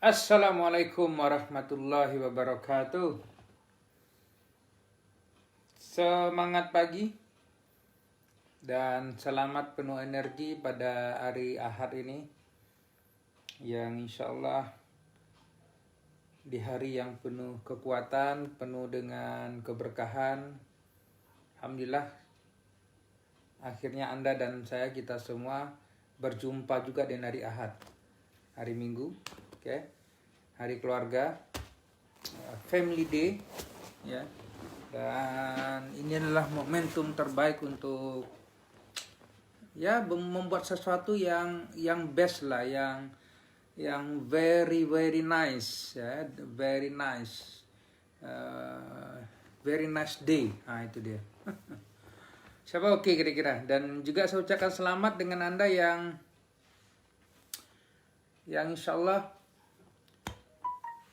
Assalamualaikum warahmatullahi wabarakatuh. Semangat pagi dan selamat penuh energi pada hari Ahad ini, yang insya Allah di hari yang penuh kekuatan, penuh dengan keberkahan. Alhamdulillah, akhirnya Anda dan saya, kita semua berjumpa juga di hari Ahad, hari Minggu, hari keluarga, family day, ya. Dan ini adalah momentum terbaik untuk membuat sesuatu yang best lah, yang very nice, ya, very nice day. Itu dia. Siapa oke kira-kira. Dan juga saya ucapkan selamat dengan Anda yang insya Allah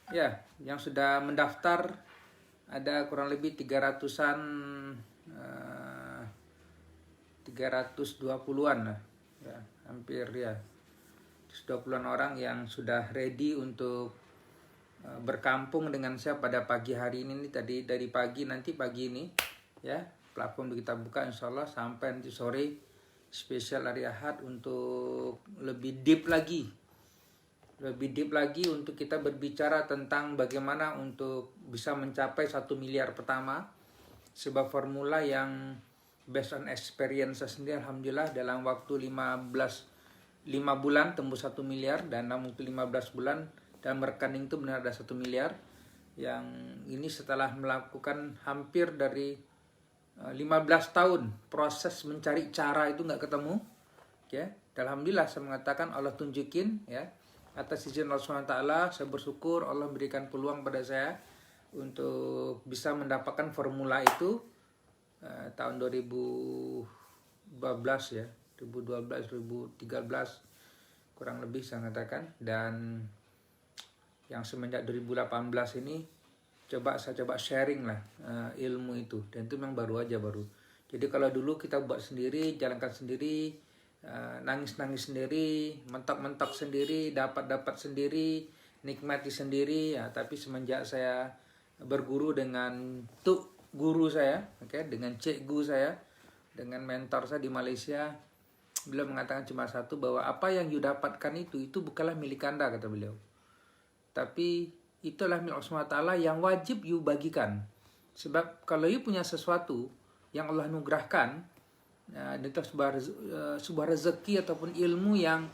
yang sudah mendaftar. Ada kurang lebih 320-an lah, ya, hampir 120-an orang yang sudah ready untuk berkampung dengan saya pada pagi hari ini. Tadi dari pagi, nanti pagi ini ya platform kita buka insya Allah sampai nanti sore spesial hari Ahad untuk lebih deep lagi untuk kita berbicara tentang bagaimana untuk bisa mencapai 1 miliar pertama. Sebuah formula yang based on experience sendiri, alhamdulillah dalam waktu 5 bulan tembus 1 miliar, dan dalam waktu 15 bulan dalam rekening itu benar ada 1 miliar. Yang ini setelah melakukan hampir dari 15 tahun proses mencari cara itu nggak ketemu, ya. Alhamdulillah saya mengatakan Allah tunjukin, ya. Atas izin Allah SWT, saya bersyukur Allah berikan peluang pada saya untuk bisa mendapatkan formula itu tahun 2012 ya, 2012, 2013 kurang lebih saya katakan. Dan yang semenjak 2018 ini saya coba sharing lah ilmu itu, dan itu memang baru. Jadi kalau dulu kita buat sendiri, jalankan sendiri, nangis sendiri, mentok sendiri, dapat sendiri, nikmati sendiri, ya. Tapi semenjak saya berguru dengan guru saya, dengan cikgu saya, dengan mentor saya di Malaysia, beliau mengatakan cuma satu, bahwa apa yang you dapatkan itu bukanlah milik Anda, kata beliau, tapi itulah milik Allah SWT yang wajib you bagikan. Sebab kalau you punya sesuatu yang Allah anugerahkan, itu sebuah rezeki ataupun ilmu yang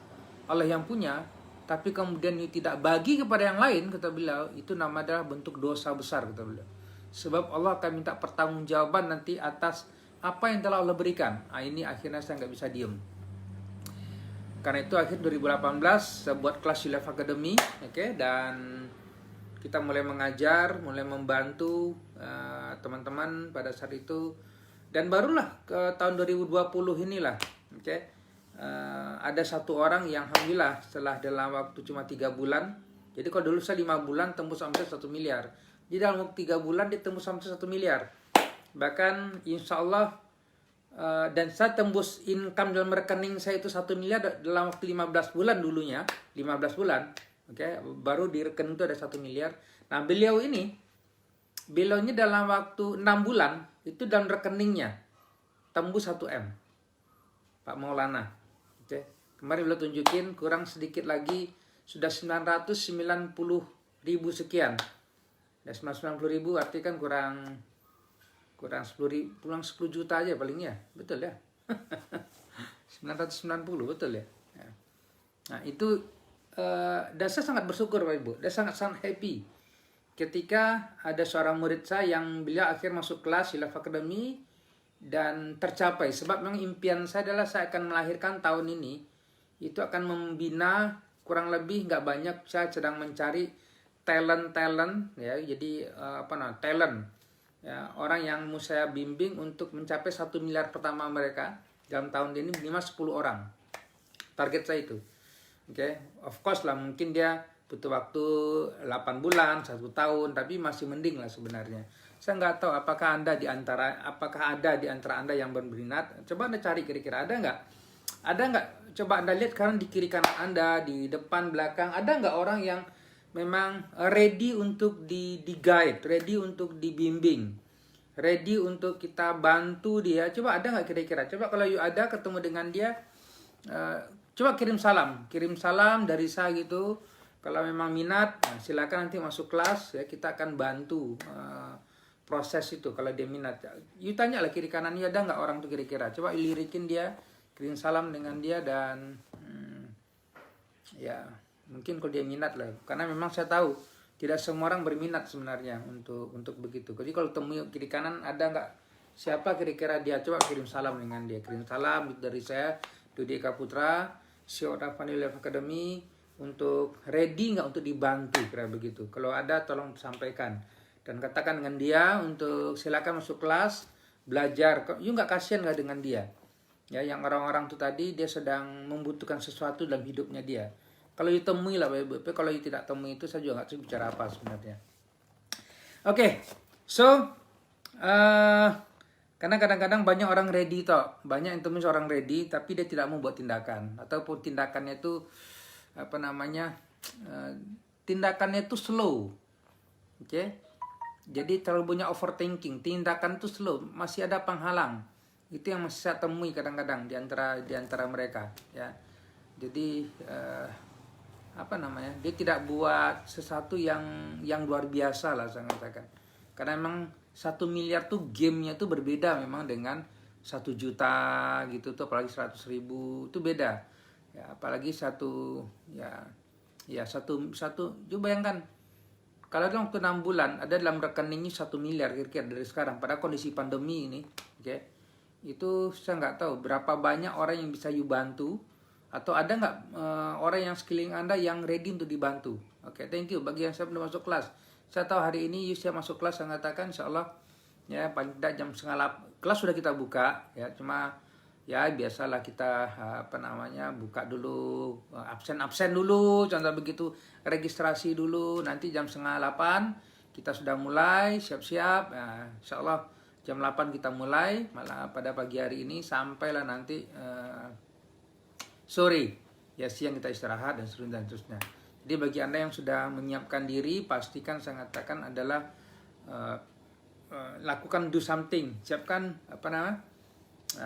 Allah yang punya, tapi kemudian you tidak bagi kepada yang lain, kata beliau, itu adalah bentuk dosa besar, kata beliau. Sebab Allah akan minta pertanggungjawaban nanti atas apa yang telah Allah berikan. Ini akhirnya saya nggak bisa diem. Karena itu akhir 2018 saya buat kelas Life Academy, dan kita mulai mengajar, mulai membantu teman-teman pada saat itu. Dan barulah ke tahun 2020 inilah, ada satu orang yang alhamdulillah setelah dalam waktu cuma 3 bulan. Jadi kalau dulu saya 5 bulan tembus sampai 1 miliar. Jadi dalam waktu 3 bulan dia tembus sampai 1 miliar. Bahkan insya Allah, dan saya tembus income dalam rekening saya itu 1 miliar dalam waktu 15 bulan dulunya. 15 bulan, baru di rekening itu ada 1 miliar. Nah beliau ini dalam waktu 6 bulan itu dalam rekeningnya tembus 1 M, Pak Maulana. Kemarin beliau tunjukin, kurang sedikit lagi sudah 990.000 sekian. Dan 990.000 arti kan kurang 10.000, pulang 10 juta aja palingnya, betul ya. 990, betul ya. Nah itu dan saya sangat bersyukur Bapak Ibu, dan sangat happy ketika ada seorang murid saya yang beliau akhir masuk kelas Life Academy dan tercapai. Sebab memang impian saya adalah saya akan melahirkan tahun ini, itu akan membina kurang lebih, nggak banyak, saya sedang mencari talent, ya. Jadi talent, ya, orang yang mau saya bimbing untuk mencapai 1 miliar pertama mereka dalam tahun ini, minimal 10 orang. Target saya itu. Of course lah, mungkin dia butuh waktu 8 bulan, 1 tahun, tapi masih mending lah sebenarnya. Saya nggak tahu apakah ada di antara Anda yang berminat. Coba Anda cari kira-kira ada nggak? Coba Anda lihat sekarang di kiri kanan Anda, di depan belakang, ada nggak orang yang memang ready untuk di guide, ready untuk dibimbing, ready untuk kita bantu dia. Coba ada nggak kira-kira? Coba kalau you ada ketemu dengan dia, coba kirim salam dari saya gitu. Kalau memang minat, nah silakan nanti masuk kelas ya, kita akan bantu proses itu. Kalau dia minat, you tanya lah kiri kanan, ya ada nggak orang tuh kira-kira. Coba lirikin dia, kirim salam dengan dia, dan ya mungkin kalau dia minat lah. Karena memang saya tahu tidak semua orang berminat sebenarnya untuk begitu. Jadi kalau temui kiri kanan, ada nggak siapa kira-kira dia, coba kirim salam dengan dia. Kirim salam dari saya, Dodi Eka Putra, CEO Funny Life Academy, untuk ready nggak untuk dibantu, kira begitu. Kalau ada tolong sampaikan dan katakan dengan dia untuk silakan masuk kelas belajar. You nggak kasihan nggak dengan dia ya, yang orang-orang tuh tadi dia sedang membutuhkan sesuatu dalam hidupnya dia. Kalau you temui lah Bapak, kalau you tidak temui itu saya juga nggak tahu bicara apa sebenarnya. Oke, so karena kadang-kadang banyak orang ready toh, banyak yang temui seorang ready tapi dia tidak mau buat tindakan, ataupun tindakannya itu tindakannya itu slow. Oke. Jadi terlalu banyak overthinking, tindakan itu slow, masih ada penghalang. Itu yang masih saya temui kadang-kadang di antara mereka ya. Jadi dia tidak buat sesuatu yang luar biasa lah saya katakan. Karena memang 1 miliar tuh gamenya tuh berbeda memang dengan 1 juta gitu tuh, apalagi 100.000 itu beda. Ya, apalagi satu, coba bayangkan kalau dalam waktu 6 bulan ada dalam rekeningnya 1 miliar kira-kira dari sekarang pada kondisi pandemi ini, oke? Itu saya nggak tahu berapa banyak orang yang bisa you bantu, atau ada nggak orang yang sekeliling Anda yang ready untuk dibantu. Oke, thank you bagi yang saya belum masuk kelas. Saya tahu hari ini you siap masuk kelas, saya katakan insya Allah ya paling tidak jam 7:30 kelas sudah kita buka ya, cuma ya biasalah kita buka dulu, absen dulu, contoh begitu, registrasi dulu, nanti jam 7:30 kita sudah mulai siap-siap. Nah, insya Allah jam 8 kita mulai, malah pada pagi hari ini sampailah nanti sore ya, siang kita istirahat dan seterusnya. Jadi bagi Anda yang sudah menyiapkan diri, pastikan saya katakan adalah lakukan, do something, siapkan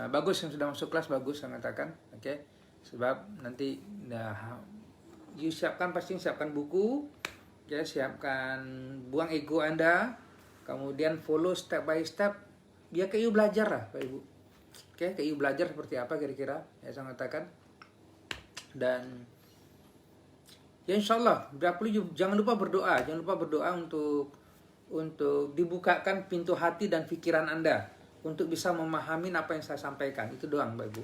bagus yang sudah masuk kelas, bagus saya katakan, oke? Sebab nanti you siapkan, pasti siapkan buku ya, siapkan, buang ego Anda, kemudian follow step by step, biar kayak you belajar lah Pak Ibu, oke? Kayak you belajar seperti apa kira-kira ya saya katakan. Dan ya insya Allah jangan lupa berdoa untuk dibukakan pintu hati dan pikiran Anda untuk bisa memahami apa yang saya sampaikan. Itu doang Bapak Ibu.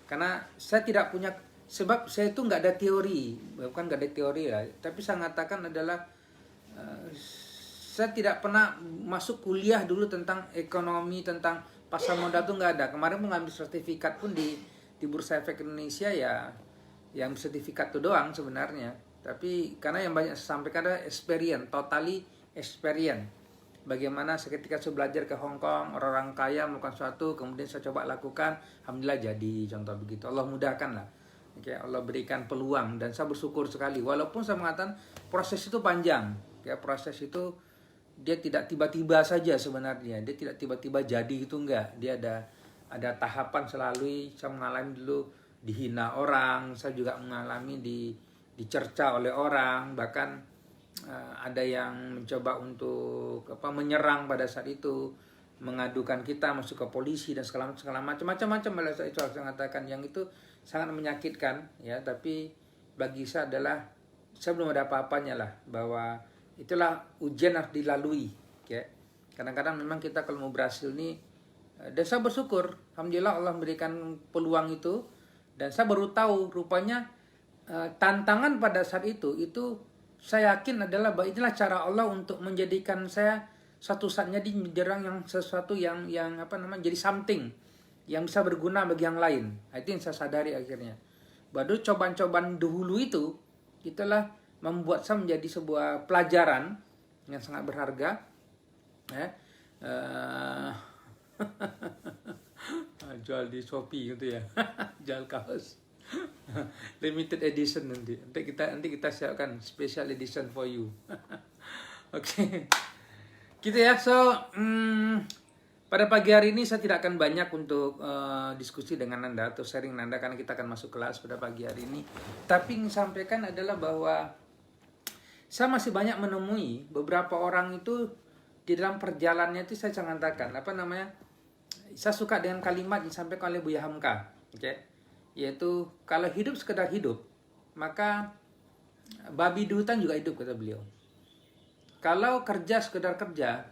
Karena saya tidak punya, sebab saya itu nggak ada teori, bukan nggak ada teori ya, tapi saya mengatakan adalah saya tidak pernah masuk kuliah dulu tentang ekonomi, tentang pasar modal tuh nggak ada. Kemarin mengambil sertifikat pun di Bursa Efek Indonesia ya, yang sertifikat itu doang sebenarnya. Tapi karena yang banyak saya sampaikan adalah experience, totally experience. Bagaimana ketika saya belajar ke Hong Kong, orang-orang kaya melakukan sesuatu, kemudian saya coba lakukan, alhamdulillah jadi, contoh begitu. Allah mudahkan lah, oke, Allah berikan peluang, dan saya bersyukur sekali. Walaupun saya mengatakan proses itu panjang, ya, proses itu dia tidak tiba-tiba saja sebenarnya, dia tidak tiba-tiba jadi itu enggak, dia ada tahapan selalu. Saya mengalami dulu dihina orang, saya juga mengalami dicerca oleh orang, bahkan ada yang mencoba untuk menyerang pada saat itu, mengadukan kita masuk ke polisi dan segala macam-macam itu saya mengatakan, yang itu sangat menyakitkan ya. Tapi bagi saya adalah, saya belum ada apa-apanya lah, bahwa itulah ujian harus dilalui ya. Kadang-kadang memang kita kalau mau berhasil nih, dan saya bersyukur alhamdulillah Allah memberikan peluang itu, dan saya baru tahu rupanya tantangan pada saat itu saya yakin adalah bahwa inilah cara Allah untuk menjadikan saya suatu saatnya di menjerang yang sesuatu yang jadi something yang bisa berguna bagi yang lain. Itu yang saya sadari akhirnya. Bahwa cobaan-cobaan dahulu itulah membuat saya menjadi sebuah pelajaran yang sangat berharga. Ya. Jual di Shopee gitu ya, jual kaos. Limited edition nanti. Nanti kita siapkan special edition for you. Oke. Gitu ya. So, pada pagi hari ini saya tidak akan banyak untuk diskusi dengan Anda atau sharing dengan Anda karena kita akan masuk kelas pada pagi hari ini. Tapi yang saya sampaikan adalah bahwa saya masih banyak menemui beberapa orang itu di dalam perjalanannya itu saya katakan saya suka dengan kalimat yang disampaikan oleh Buya Hamka, yaitu kalau hidup sekedar hidup maka babi di hutan juga hidup, kata beliau. Kalau kerja sekedar kerja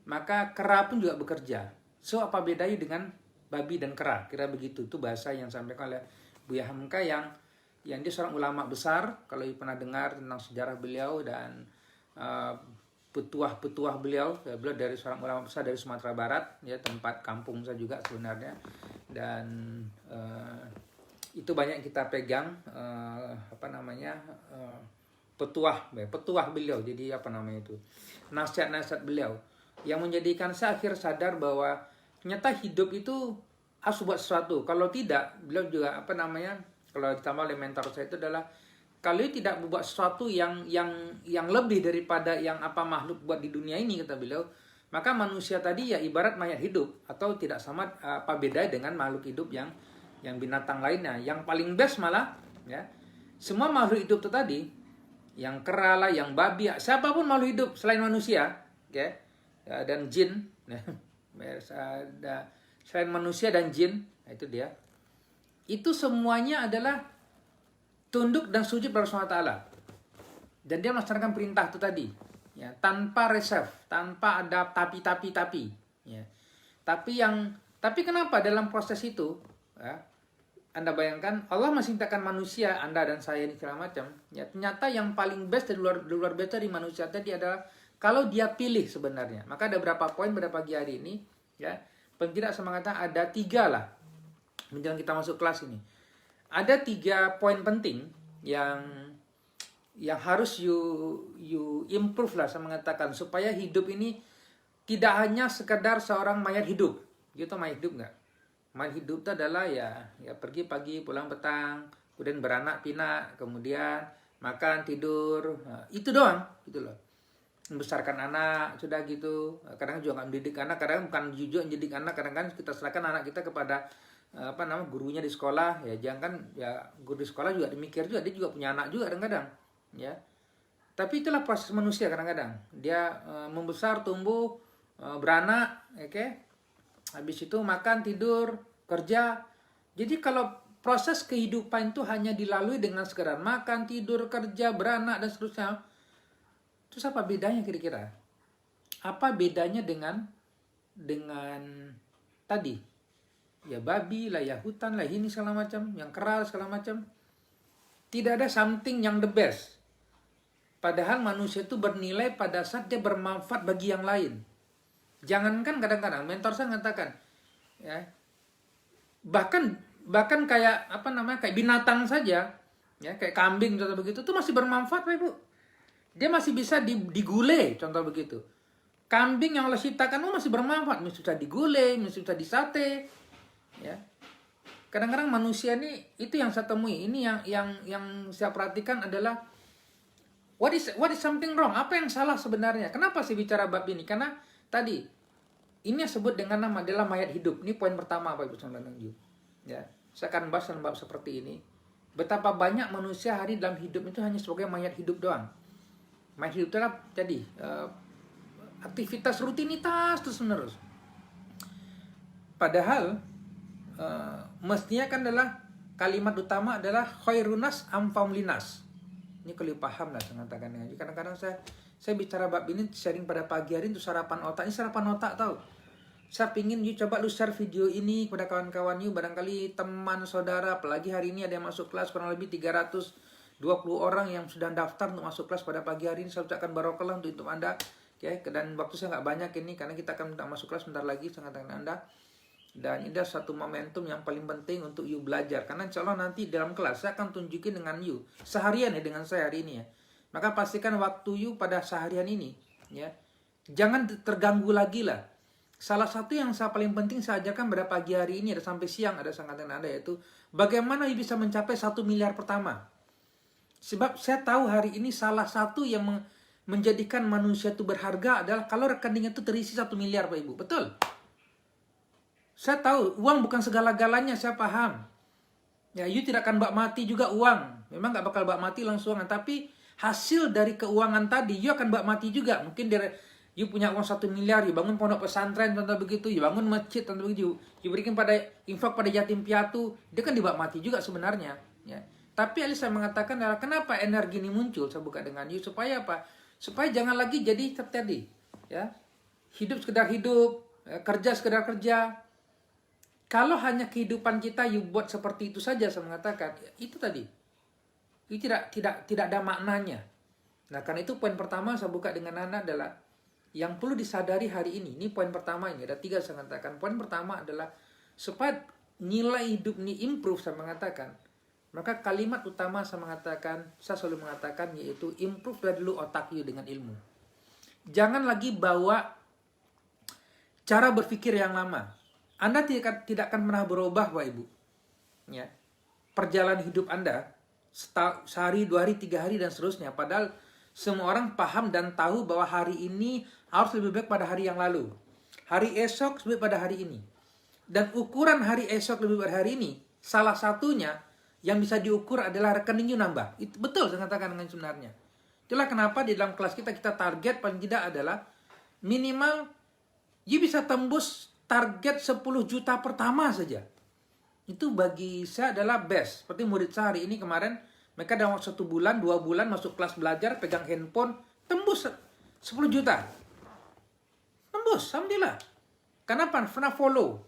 maka kera pun juga bekerja. So apa bedanya dengan babi dan kera? Kira begitu. Itu bahasa yang disampaikan oleh Buya Hamka yang dia seorang ulama besar. Kalau pernah dengar tentang sejarah beliau dan petuah beliau dari seorang ulama besar dari Sumatera Barat, ya, tempat kampung saya juga sebenarnya. Dan itu banyak kita pegang petuah beliau. Jadi nasihat-nasihat beliau yang menjadikan saya akhir sadar bahwa ternyata hidup itu harus buat sesuatu. Kalau tidak, beliau juga kalau ditambah oleh mentor saya itu adalah kalau tidak membuat sesuatu yang lebih daripada yang makhluk buat di dunia ini, kata beliau, maka manusia tadi ya ibarat mayat hidup atau tidak sama apa bedanya dengan makhluk hidup yang binatang lainnya. Yang paling best malah ya, semua makhluk hidup itu tadi, yang kera lah, yang babi, siapapun makhluk hidup selain manusia, dan jin, selain manusia dan jin, itu dia. Itu semuanya adalah tunduk dan sujud pada Allah Ta'ala. Dan dia melaksanakan perintah itu tadi, ya, tanpa reserve, tanpa ada tapi. Ya. Tapi kenapa dalam proses itu, ya, Anda bayangkan Allah masih menciptakan manusia, Anda dan saya ini segala macam. Ya, ternyata yang paling best dari luar biasa di manusia tadi adalah kalau dia pilih sebenarnya. Maka ada berapa poin pada pagi hari ini, ya. Tidak saya mengatakan ada 3 lah. Menjelang kita masuk kelas ini, ada 3 poin penting yang harus you improve lah, saya mengatakan, supaya hidup ini tidak hanya sekedar seorang mayat hidup. Gitu, mayat hidup nggak? Mayat hidup itu adalah ya pergi pagi pulang petang, kemudian beranak pinak, kemudian makan tidur, itu doang, gitu loh. Membesarkan anak sudah gitu. Kadang juga nggak mendidik anak, kadang bukan jujur mendidik anak, kadang-kadang kita serahkan anak kita kepada gurunya di sekolah. Ya jangan ya, guru di sekolah juga dimikir juga, dia juga punya anak juga kadang-kadang, ya. Tapi itulah proses manusia kadang-kadang. Dia membesar, tumbuh, beranak, habis itu makan, tidur, kerja. Jadi kalau proses kehidupan itu hanya dilalui dengan sekedar makan, tidur, kerja, beranak dan seterusnya, terus apa bedanya kira-kira? Apa bedanya dengan tadi? Ya babi lah, ya hutan lah, ini segala macam, yang keras segala macam. Tidak ada something yang the best. Padahal manusia itu bernilai pada saat dia bermanfaat bagi yang lain. Jangankan kadang-kadang mentor saya mengatakan, ya, bahkan kayak kayak binatang saja, ya, kayak kambing contoh begitu, itu masih bermanfaat, Pak Ibu. Dia masih bisa digulai, contoh begitu. Kambing yang Allah ciptakan masih bermanfaat, masih bisa digulai, masih bisa disate. Ya, kadang-kadang manusia ini, itu yang saya temui, ini yang saya perhatikan adalah what is something wrong? Apa yang salah sebenarnya? Kenapa sih bicara bab ini? Karena tadi ini yang sebut dengan nama adalah mayat hidup. Ini poin pertama, Pak Ibu Saudara. Ya, saya akan bahas dalam bab seperti ini. Betapa banyak manusia hari dalam hidup itu hanya sebagai mayat hidup doang. Mayat hidup itu adalah jadi aktivitas rutinitas terus menerus. Padahal mestinya kan adalah kalimat utama adalah khairunas amfam linas. Ini kalau paham lah saya katakan. Kadang-kadang saya bicara bab ini sharing pada pagi hari itu sarapan otak. Ini sarapan otak tahu. Saya pingin coba lu share video ini kepada kawan-kawan you, barangkali teman saudara, apalagi hari ini ada yang masuk kelas kurang lebih 320 orang yang sudah daftar untuk masuk kelas pada pagi hari ini. Saya ucapkan barokahlah untuk Anda, ya. Dan waktu saya nggak banyak ini karena kita akan masuk kelas sebentar lagi, saya katakan Anda. Dan ini adalah satu momentum yang paling penting untuk you belajar. Karena insya Allah nanti dalam kelas saya akan tunjukin dengan you seharian ya, dengan saya hari ini ya. Maka pastikan waktu you pada seharian ini, ya, jangan terganggu lagi lah. Salah satu yang saya paling penting saya ajarkan pada pagi hari ini, ada sampai siang, ada sangat Anda, yaitu bagaimana bisa mencapai 1 miliar pertama. Sebab saya tahu hari ini salah satu yang menjadikan manusia itu berharga adalah kalau rekeningnya itu terisi 1 miliar, Pak Ibu. Betul. Saya tahu uang bukan segala-galanya, saya paham. Ya, you tidak akan bak mati juga uang. Memang nggak bakal bak mati langsung, tapi hasil dari keuangan tadi, you akan bak mati juga. Mungkin dari you punya uang 1 miliar, you bangun pondok pesantren, contoh begitu, you bangun masjid, contoh begitu, you berikan pada infak pada yatim piatu, dia kan dibak mati juga sebenarnya. Ya. Tapi Ali saya mengatakan adalah kenapa energi ini muncul, saya buka dengan you, supaya apa? Supaya jangan lagi jadi terjadi. Ya. Hidup sekedar hidup, kerja sekedar kerja. Kalau hanya kehidupan kita you buat seperti itu saja, saya mengatakan, itu tadi. Itu tidak ada maknanya. Nah, karena itu poin pertama saya buka dengan Anda adalah yang perlu disadari hari ini poin pertama ini, ada 3 saya katakan. Poin pertama adalah supaya nilai hidup ini improve, saya mengatakan. Maka kalimat utama saya selalu mengatakan yaitu improve dari dulu otak you dengan ilmu. Jangan lagi bawa cara berpikir yang lama. Anda tidak akan pernah berubah, Bapak Ibu. Ya. Perjalanan hidup Anda sehari, 2 hari, 3 hari dan seterusnya. Padahal semua orang paham dan tahu bahwa hari ini harus lebih baik pada hari yang lalu. Hari esok lebih baik pada hari ini. Dan ukuran hari esok lebih baik pada hari ini, salah satunya yang bisa diukur adalah rekening you nambah. Itu betul saya katakan dengan sebenarnya. Itulah kenapa di dalam kelas kita target paling tidak adalah minimal you bisa tembus target 10 juta pertama saja. Itu bagi saya adalah best. Seperti murid saya hari ini kemarin, mereka dalam 1 bulan, 2 bulan masuk kelas belajar, pegang handphone, tembus 10 juta. Tembus, alhamdulillah. Kenapa? Pernah follow.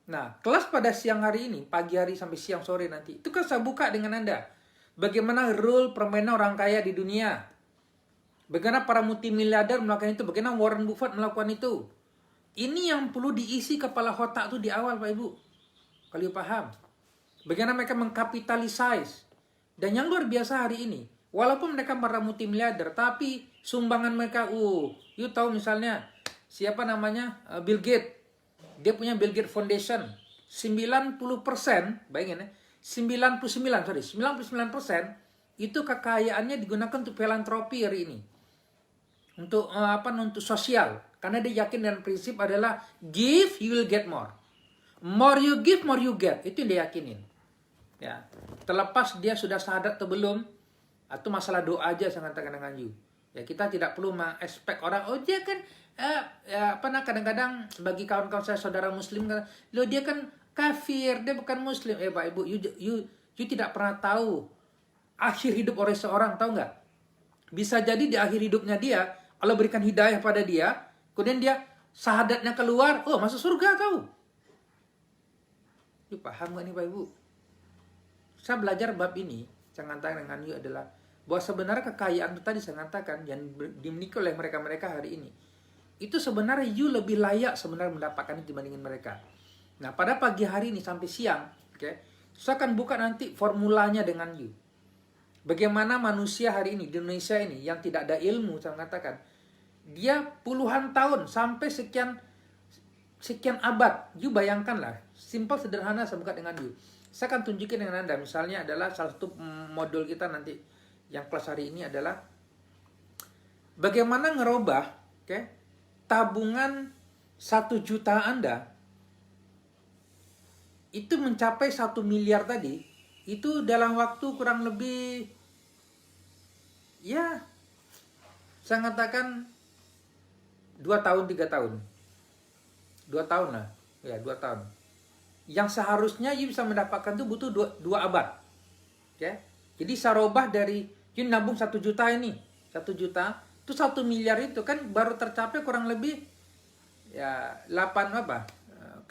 Nah, kelas pada siang hari ini, pagi hari sampai siang sore nanti, itu kan saya buka dengan Anda. Bagaimana rule permainan orang kaya di dunia. Bagaimana para multimiliarder melakukan itu. Bagaimana Warren Buffett melakukan itu. Ini yang perlu diisi kepala otak itu di awal, Pak Ibu. Kalau paham. Bagaimana mereka mengkapitalize. Dan yang luar biasa hari ini, walaupun mereka para multimiliarder, tapi sumbangan mereka, you tahu misalnya, siapa namanya? Bill Gates. Dia punya Bill Gates Foundation. 90%, bayangin ya, 99% itu kekayaannya digunakan untuk filantropi hari ini. Untuk untuk sosial. Karena dia yakin dan prinsip adalah give, you will get more. More you give, more you get. Itu yang dia yakinin. Ya. Terlepas dia sudah syahadat atau belum, atau masalah doa aja saya katakan dengan you. Ya, kita tidak perlu mengekspek orang, dia kan kadang-kadang bagi kawan-kawan saya saudara muslim, dia kan kafir, dia bukan muslim. Pak Ibu, you tidak pernah tahu akhir hidup orang seorang, tahu nggak? Bisa jadi di akhir hidupnya dia, Allah berikan hidayah pada dia, kemudian dia syahadatnya keluar, masuk surga tahu. You paham nggak nih Pak Ibu? Saya belajar bab ini, saya katakan dengan you adalah bahwa sebenarnya kekayaan itu tadi saya katakan yang dimiliki oleh mereka-mereka hari ini, itu sebenarnya you lebih layak sebenarnya mendapatkan itu dibandingin mereka. Nah, pada pagi hari ini sampai siang, saya akan buka nanti formulanya dengan you. Bagaimana manusia hari ini di Indonesia ini yang tidak ada ilmu, saya mengatakan, dia puluhan tahun sampai sekian abad. You bayangkanlah, simpel sederhana saya buka dengan you. Saya akan tunjukin dengan Anda, misalnya adalah salah satu modul kita nanti yang kelas hari ini adalah bagaimana ngerubah tabungan 1 juta Anda itu mencapai 1 miliar tadi, itu dalam waktu kurang lebih, ya saya katakan 2 tahun, 3 tahun. 2 tahun lah, ya 2 tahun. Yang seharusnya you bisa mendapatkan itu butuh 2 abad. Jadi saya robah dari you nabung 1 juta ini, 1 juta, itu 1 miliar itu kan baru tercapai kurang lebih ya 8 apa?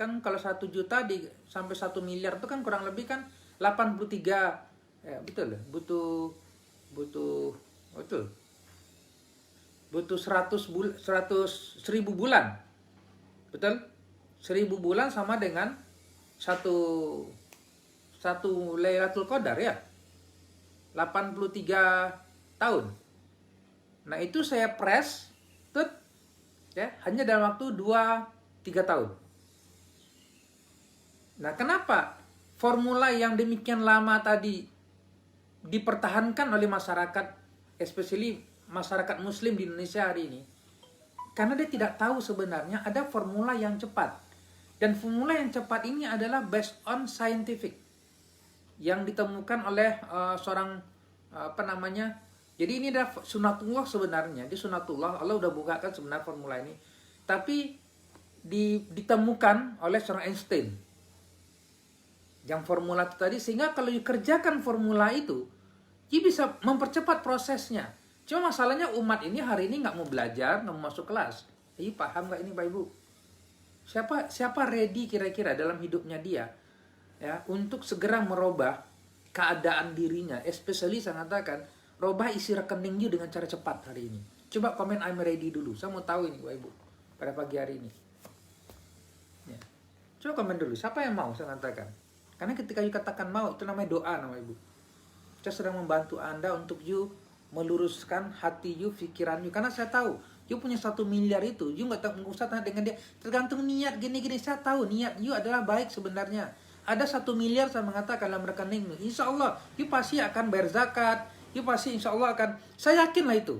Kan kalau 1 juta sampai 1 miliar itu kan kurang lebih kan 83, ya betul lah, butuh 100.000 bulan. Betul? 1.000 bulan sama dengan satu Lailatul Qadar ya. 83 tahun. Nah, itu saya press Oke, hanya dalam waktu 2-3 tahun. Nah, kenapa formula yang demikian lama tadi dipertahankan oleh masyarakat, especially masyarakat muslim di Indonesia hari ini? Karena dia tidak tahu sebenarnya ada formula yang cepat. Dan formula yang cepat ini adalah based on scientific. Yang ditemukan oleh seorang jadi ini adalah sunatullah sebenarnya. Di sunatullah Allah udah bukakan sebenarnya formula ini. Tapi ditemukan oleh seorang Einstein. Yang formula itu tadi, sehingga kalau dikerjakan formula itu, dia bisa mempercepat prosesnya. Cuma masalahnya umat ini hari ini nggak mau belajar, nggak mau masuk kelas. Paham nggak ini Pak Ibu? Siapa ready kira-kira dalam hidupnya dia ya untuk segera merubah keadaan dirinya, especially saya katakan robah isi rekening you dengan cara cepat hari ini. Coba komen I'm ready dulu, saya mau tahu ini Pak Ibu pada pagi hari ini ya. Coba komen dulu, siapa yang mau saya katakan. Karena ketika you katakan mau, itu namanya doa nama Ibu. Saya sedang membantu Anda untuk you meluruskan hati you, pikiran you. Karena saya tahu you punya 1 miliar itu, you nggak usah tanya dengan dia. Tergantung niat gini-gini. Saya tahu niat you adalah baik sebenarnya. Ada 1 miliar saya mengatakan dalam rekening you. Insya Allah you pasti akan bayar zakat. You pasti insya Allah akan, saya yakin lah itu.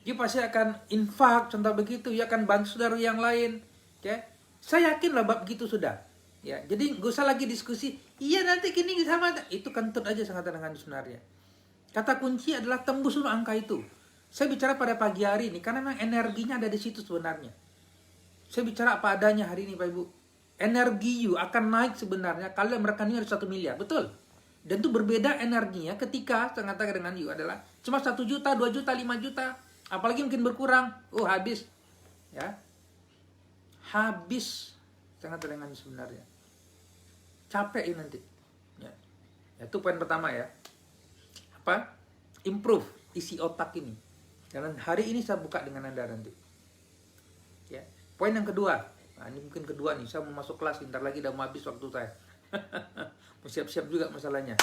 You pasti akan infak, contoh begitu. You akan bantu saudara yang lain. Okay? Saya yakin lah bab begitu sudah. Ya, jadi gak usah lagi diskusi. Iya nanti gini sama. Itu kentut aja sangat dengan sebenarnya. Kata kunci adalah tembus dulu angka itu. Saya bicara pada pagi hari ini karena memang energinya ada di situ sebenarnya. Saya bicara apa adanya hari ini Pak Ibu. Energi you akan naik sebenarnya kalau rekeningnya ada 1 miliar, betul. Dan itu berbeda energinya ketika saya katakan dengan you adalah cuma 1 juta, 2 juta, 5 juta, apalagi mungkin berkurang. Oh habis, ya, habis. Saya katakan dengan sebenarnya. Capek ini nanti. Ya. Itu poin pertama ya. Apa? Improve isi otak ini. Dan hari ini saya buka dengan Anda nanti. Ya. Poin yang kedua. Nah, ini mungkin kedua nih. Saya mau masuk kelas. Bentar lagi udah mau habis waktu saya. Mau siap-siap juga masalahnya.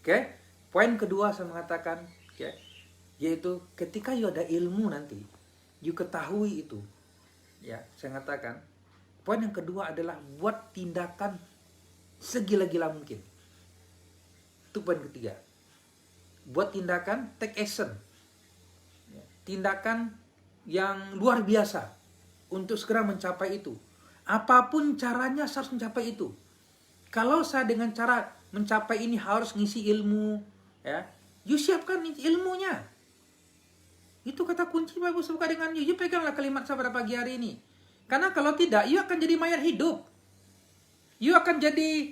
Oke. Poin kedua saya mengatakan. Okay, yaitu ketika you ada ilmu nanti. You ketahui itu. Ya. Saya mengatakan. Poin yang kedua adalah buat tindakan segila-gila mungkin. Itu poin ketiga. Buat tindakan, take action. Tindakan yang luar biasa untuk segera mencapai itu. Apapun caranya saya harus mencapai itu. Kalau saya dengan cara mencapai ini harus ngisi ilmu, ya, you siapkan ilmunya. Itu kata kunci Pak Ibu suka dengan you. You peganglah kalimat saya pada pagi hari ini. Karena kalau tidak, you akan jadi mayat hidup. You akan jadi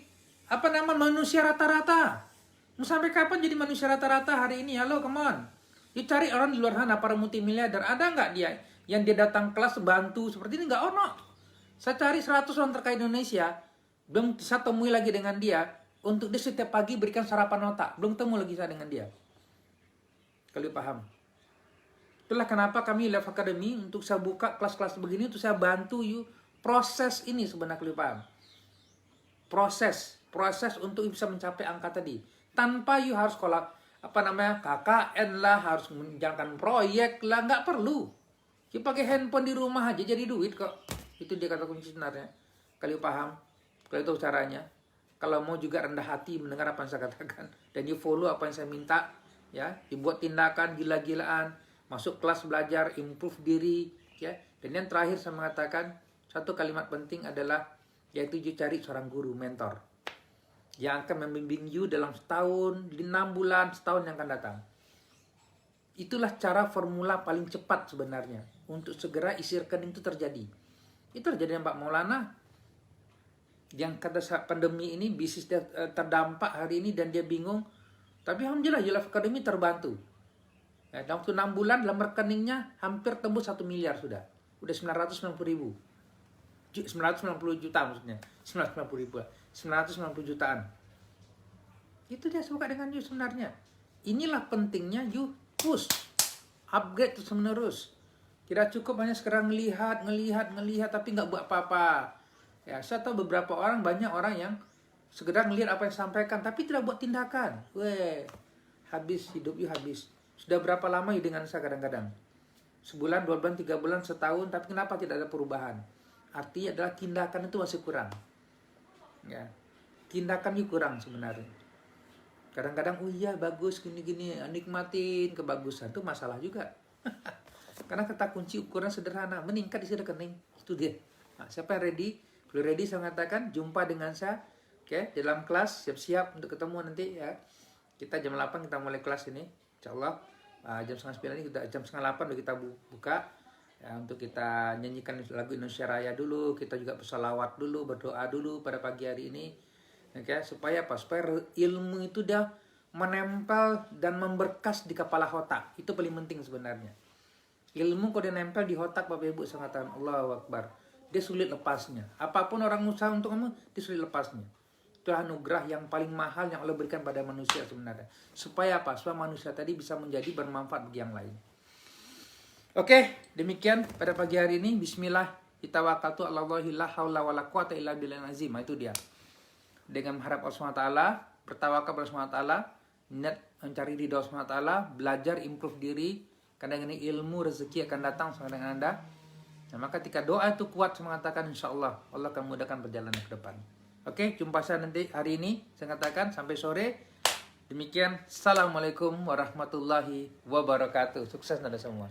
manusia rata-rata. Mau sampai kapan jadi manusia rata-rata hari ini? Halo, come on. You cari orang di luar sana, para multimiliarder. Ada nggak dia yang dia datang kelas bantu seperti ini? Nggak ono. Saya cari 100 orang terkait Indonesia. Belum saya temui lagi dengan dia. Untuk dia setiap pagi berikan sarapan otak. Belum temu lagi saya dengan dia. Kalau paham. Itulah kenapa kami Life Academy untuk saya buka kelas-kelas begini. Untuk saya bantu you proses ini sebenarnya kalau paham. Proses untuk bisa mencapai angka tadi. Tanpa you harus KKN lah, harus menjalankan proyek lah, nggak perlu. You pakai handphone di rumah aja jadi duit kok. Itu dia kata kunci sebenarnya. Kalau paham, kalau itu caranya. Kalau mau juga rendah hati mendengar apa yang saya katakan dan you follow apa yang saya minta, ya, dibuat tindakan gila-gilaan, masuk kelas belajar, improve diri, ya. Dan yang terakhir saya mengatakan satu kalimat penting adalah yaitu you cari seorang guru, mentor yang akan membimbing you dalam setahun, 6 bulan, setahun yang akan datang. Itulah cara formula paling cepat sebenarnya untuk segera isi rekening itu terjadi. Itu terjadi Pak Maulana yang kata saat pandemi ini bisnis dia terdampak hari ini dan dia bingung. Tapi alhamdulillah Life Academy terbantu. Ya, dalam waktu 6 bulan dalam rekeningnya hampir tembus 1 miliar sudah. Udah 990 juta maksudnya. 990 jutaan. Itu dia suka dengan you sebenarnya. Inilah pentingnya you push, upgrade terus menerus. Tidak cukup hanya sekarang ngelihat tapi nggak buat apa-apa. Ya, saya tahu beberapa orang, banyak orang yang sekedar ngelihat apa yang disampaikan tapi tidak buat tindakan. Habis hidup you habis. Sudah berapa lama you dengan saya kadang-kadang? sebulan, 2 bulan, 3 bulan, setahun, tapi kenapa tidak ada perubahan? Artinya adalah tindakan itu masih kurang. Ya, tindakannya kurang sebenarnya. Kadang-kadang, oh iya bagus, gini-gini, nikmatin kebagusan, itu masalah juga. Karena kata kunci ukuran sederhana, meningkat di rekening, itu dia. Nah, siapa yang ready? Belum ready, saya mengatakan, jumpa dengan saya, oke, dalam kelas, siap-siap untuk ketemu nanti ya. Kita jam 8 kita mulai kelas ini, insya Allah. Jam setengah 9 ini, jam setengah 8 udah kita buka. Ya, untuk kita nyanyikan lagu Indonesia Raya dulu, kita juga bersalawat dulu, berdoa dulu pada pagi hari ini. Oke, supaya apa? Supaya ilmu itu dah menempel dan memberkas di kepala otak. Itu paling penting sebenarnya. Ilmu kalau dia nempel di otak, Bapak Ibu, saya mengatakan Allahu Akbar, dia sulit lepasnya. Apapun orang usaha untuk kamu, dia sulit lepasnya. Itu anugerah yang paling mahal yang Allah berikan pada manusia sebenarnya. Supaya apa? Supaya manusia tadi bisa menjadi bermanfaat bagi yang lain. Oke, demikian pada pagi hari ini. Bismillah, tawakkaltu 'alallahi la haula wala quwata illa billahil azim. Itu dia. Dengan mengharap Allah SWT, bertawakal pada Allah SWT, niat mencari ridho Allah SWT, belajar improve diri, karena ini ilmu rezeki akan datang sama dengan Anda. Nah, maka ketika doa itu kuat, saya mengatakan insya Allah Allah akan memudahkan perjalanan ke depan. Oke, jumpa saya nanti hari ini, saya katakan sampai sore. Demikian, Assalamualaikum warahmatullahi wabarakatuh. Sukses Anda semua.